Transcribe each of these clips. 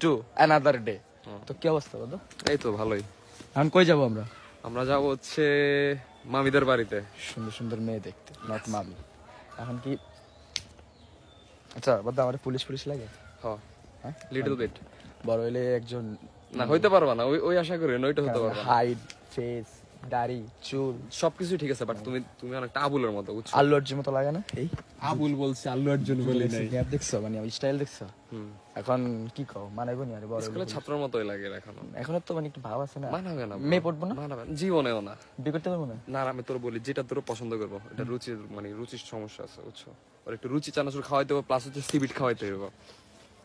To another day. তো কি অবস্থা দাদা? এই তো ভালোই। এখন কই যাবো আমরা? আমরা যাবো হচ্ছে মামিদের বাড়িতে, সুন্দর সুন্দর মেয়ে দেখতে, নট মামি। এখন কি আচ্ছা বলতে আমার পুলিশ পুলিশ লাগে? হ্যাঁ লিটল বিট। বড় হইলে একজন না হইতে পারবা না, ওই আশা করি না, ওইটা হতে পারবা না। হাইট, ফেস, দাড়ি, চুল সবকিছু ঠিক আছে, বাট তুমি অনেকটা আবুলের মতো, বুঝছো? আল্লু অর্জুন মতো লাগে না? এই আবুল বলছে, আল্লু অর্জুন বলি নাই। গ্যাপ দেখছো, মানে স্টাইল দেখছো? এখন কি কও, মানাইবো নি? আরে বড় স্কুলে ছাত্রের মতোই লাগে এখনো। এখন তো মানে একটু ভাব আছে না? মানাবে না, মেয়ে পড়বো না, মানাবে না, জীবনেও না। বিয়ে করতে পারবো না। না আমি তোর বলি, যেটা তোর পছন্দ করবো, এটা রুচির মানে রুচির সমস্যা আছে, বুঝছো? আর একটু রুচি চানাচুর খাওয়াইতে হবে, প্লাস হচ্ছে সিবিট খাওয়াইতে হবে।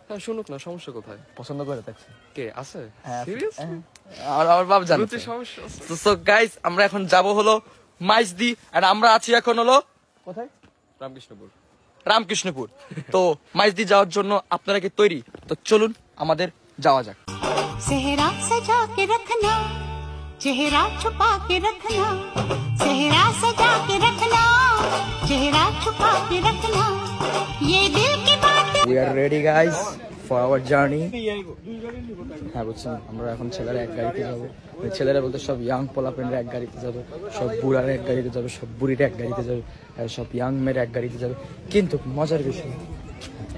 হ্যাঁ শুনুক না, সমস্যা কোথায়? পছন্দ করে দেখছি কে আছে? হ্যাঁ, সিরিয়াসলি? আমার বাপ জানে। রুচির সমস্যা আছে। সো গাইস, আমরা এখন যাব হলো মাইজদি, আর আমরা আছি এখন হলো কোথায়? রামকৃষ্ণপুর। রামকৃষ্ণপুর। তো মাইজদি যাওয়ার জন্য আপনারা কি তৈরি? তো চলুন আমাদের যাওয়া যাক। सेहरा सजा के रखना, चेहरा छुपा के रखना, सेहरा सजा के रखना, चेहरा छुपा के रखना, ये दिल की बात। We are ready guys for our journey. হ্যাঁ বুঝছেন, আমরা এখন ছেলেরা এক গাড়িতে যাবো। ছেলেরা বলতে সব ইয়াং পোলাপেনরা এক গাড়িতে যাবে, সব বুড়ারা এক গাড়িতে যাবে, সব বুড়িরা এক গাড়িতে যাবে, আর সব ইয়াং মেয়েরা এক গাড়িতে যাবে। কিন্তু মজার বিষয়,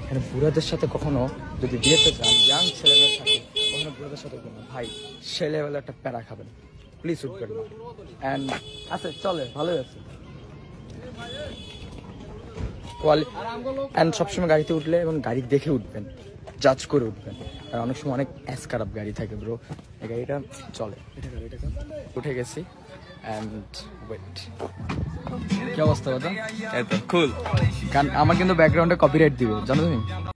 এখানে বুড়াদের সাথে কখনো যদি বিয়েতে যান, ইয়াং ছেলেদের সাথে কখনো বুড়াদের সাথে কোনো ভাই ছেলেবেলা একটা প্যারা খাবেন, প্লিজ উঠবেন না। অ্যান্ড আছে চলে ভালোই আছে। অ্যান্ড সবসময় গাড়িতে উঠলে এবং গাড়ি দেখে উঠবেন, জাজ করে উঠবেন। আর অনেক সময় অনেক অ্যাস খারাপ গাড়ি থাকে ব্রো, এই গাড়িটা চলে। উঠে গেছি অ্যান্ড ওয়েট। কি অবস্থা দাদা? এই তো কুল। কারণ আমার কিন্তু ব্যাকগ্রাউন্ডে কপিরাইট দিবে, জানো তুমি?